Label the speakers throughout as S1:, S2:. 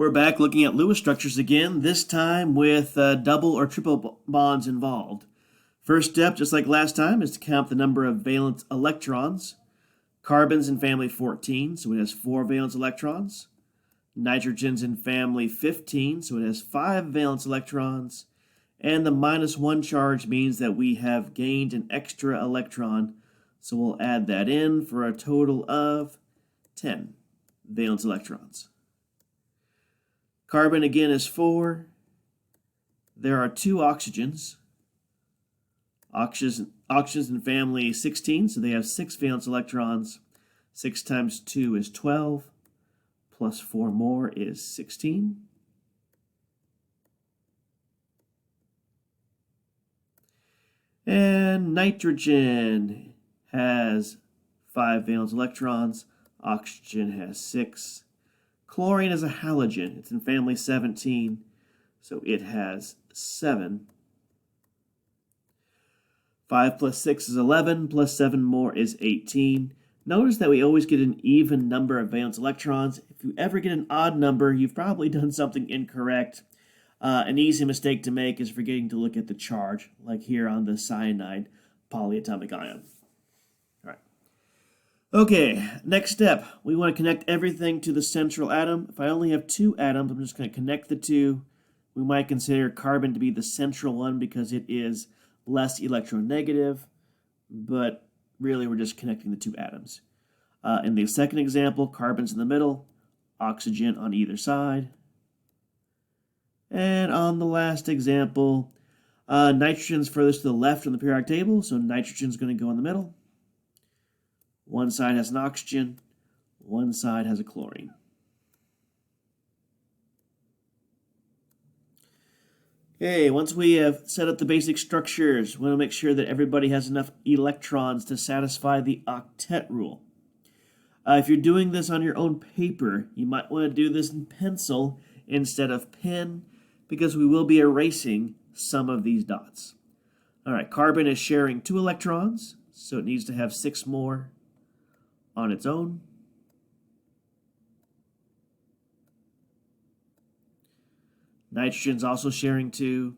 S1: We're back looking at Lewis structures again, this time with double or triple bonds involved. First step, just like last time, is to count the number of valence electrons. Carbon's in family 14, so it has 4 valence electrons. Nitrogen's in family 15, so it has 5 valence electrons. And the -1 charge means that we have gained an extra electron, so we'll add that in for a total of 10 valence electrons. Carbon again is 4. There are 2 oxygens. Oxygens in family 16, so they have 6 valence electrons. 6 times 2 is 12, plus 4 more is 16. And nitrogen has 5 valence electrons. Oxygen has 6. Chlorine is a halogen. It's in family 17, so it has 7. 5 plus 6 is 11, plus 7 more is 18. Notice that we always get an even number of valence electrons. If you ever get an odd number, you've probably done something incorrect. An easy mistake to make is forgetting to look at the charge, like here on the cyanide polyatomic ion. Okay, next step, we want to connect everything to the central atom. If I only have 2 atoms, I'm just going to connect the 2. We might consider carbon to be the central one because it is less electronegative, but really we're just connecting the 2 atoms. In the second example, carbon's in the middle, oxygen on either side. And on the last example, nitrogen's furthest to the left on the periodic table, so nitrogen's going to go in the middle. One side has an oxygen, one side has a chlorine. Okay, once we have set up the basic structures, we want to make sure that everybody has enough electrons to satisfy the octet rule. If you're doing this on your own paper, you might want to do this in pencil instead of pen, because we will be erasing some of these dots. All right, carbon is sharing 2 electrons, so it needs to have 6 more on its own. Nitrogen's also sharing 2,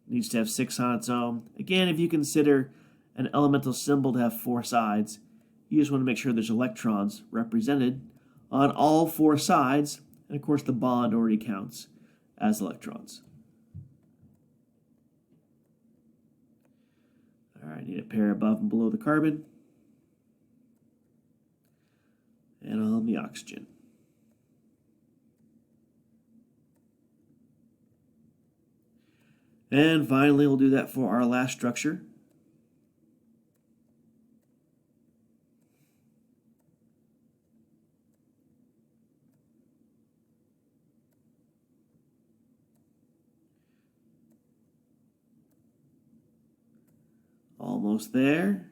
S1: needs to have 6 on its own. Again, if you consider an elemental symbol to have 4 sides, you just want to make sure there's electrons represented on all 4 sides, and of course the bond already counts as electrons. All right, need a pair above and below the carbon, and on the oxygen. And finally, we'll do that for our last structure. Almost there.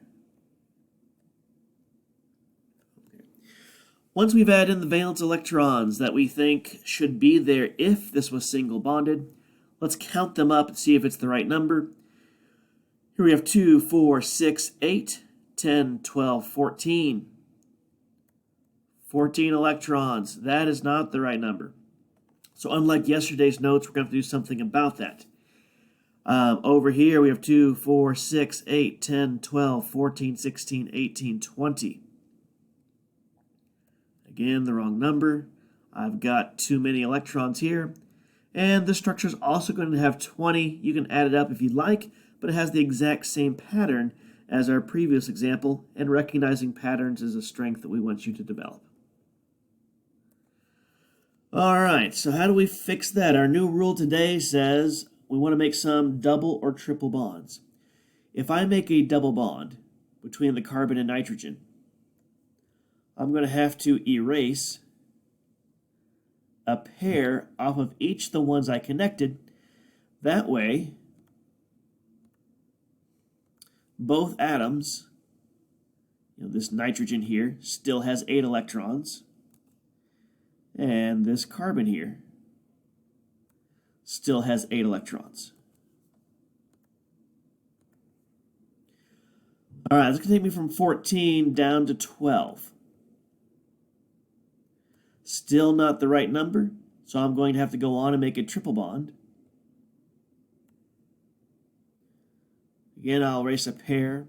S1: Once we've added in the valence electrons that we think should be there if this was single bonded, let's count them up and see if it's the right number. Here we have 2, 4, 6, 8, 10, 12, 14. 14 electrons. That is not the right number. So unlike yesterday's notes, we're going to have to do something about that. Over here we have 2, 4, 6, 8, 10, 12, 14, 16, 18, 20. Again, the wrong number. I've got too many electrons here. And the structure is also going to have 20. You can add it up if you'd like, but it has the exact same pattern as our previous example, and recognizing patterns is a strength that we want you to develop. All right, so how do we fix that? Our new rule today says we want to make some double or triple bonds. If I make a double bond between the carbon and nitrogen, I'm going to have to erase a pair off of each of the ones I connected. That way, both atoms, this nitrogen here still has 8 electrons, and this carbon here still has 8 electrons. All right, it's going to take me from 14 down to 12. Still not the right number, So I'm going to have to go on and make a triple bond. Again, I'll erase a pair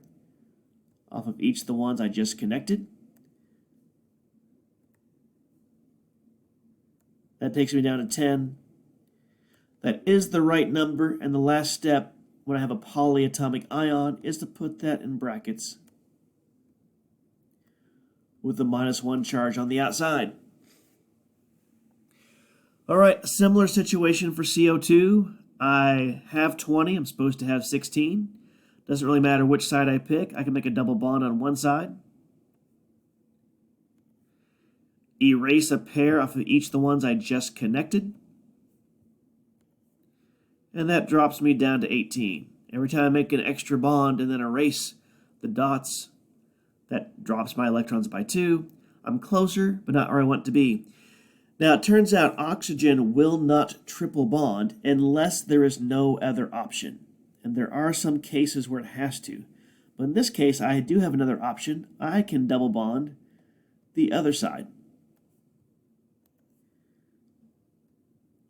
S1: off of each of the ones I just connected. That takes me down to 10. That is the right number, and the last step when I have a polyatomic ion is to put that in brackets with the -1 charge on the outside. All right, similar situation for CO2. I have 20, I'm supposed to have 16. Doesn't really matter which side I pick. I can make a double bond on one side. Erase a pair off of each of the ones I just connected. And that drops me down to 18. Every time I make an extra bond and then erase the dots, that drops my electrons by 2. I'm closer, but not where I want to be. Now, it turns out oxygen will not triple bond unless there is no other option. And there are some cases where it has to. But in this case, I do have another option. I can double bond the other side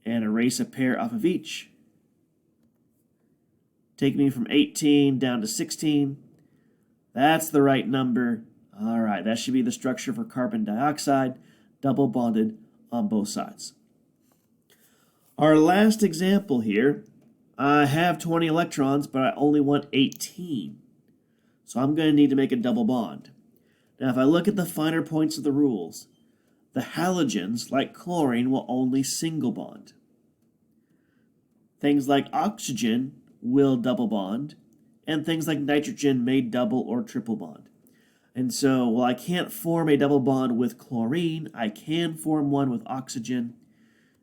S1: and erase a pair off of each. Take me from 18 down to 16. That's the right number. All right, that should be the structure for carbon dioxide, double bonded on both sides. Our last example here, I have 20 electrons, but I only want 18. So I'm going to need to make a double bond. Now, if I look at the finer points of the rules, the halogens, like chlorine, will only single bond. Things like oxygen will double bond, and things like nitrogen may double or triple bond. And so, while I can't form a double bond with chlorine, I can form one with oxygen.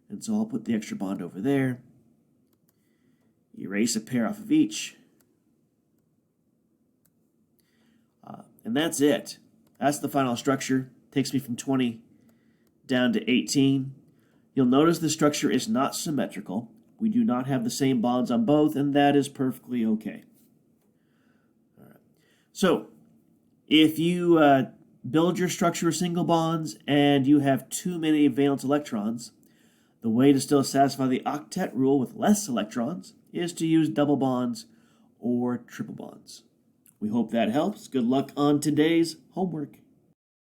S1: And so I'll put the extra bond over there. Erase a pair off of each. And that's it. That's the final structure. Takes me from 20 down to 18. You'll notice the structure is not symmetrical. We do not have the same bonds on both, and that is perfectly okay. All right. So, if you build your structure with single bonds and you have too many valence electrons, the way to still satisfy the octet rule with less electrons is to use double bonds or triple bonds. We hope that helps. Good luck on today's homework.